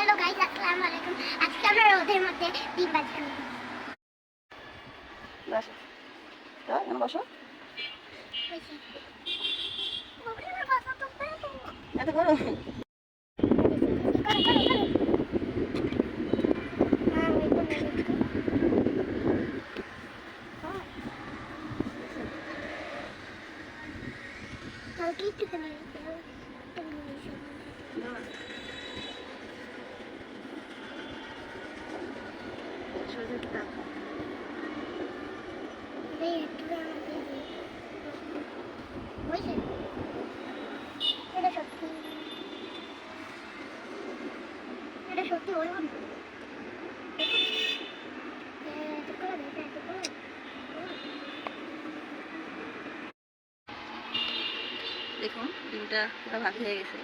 Hello guys, আসসালামু আলাইকুম। আজকে আমরা রোদের মধ্যে ডিম ভাজি খাবো। বসো তো এখন বসো। এত গরম সত্যি ওই দেখুন ডিমটা পুরো ভাগ হয়ে গেছে।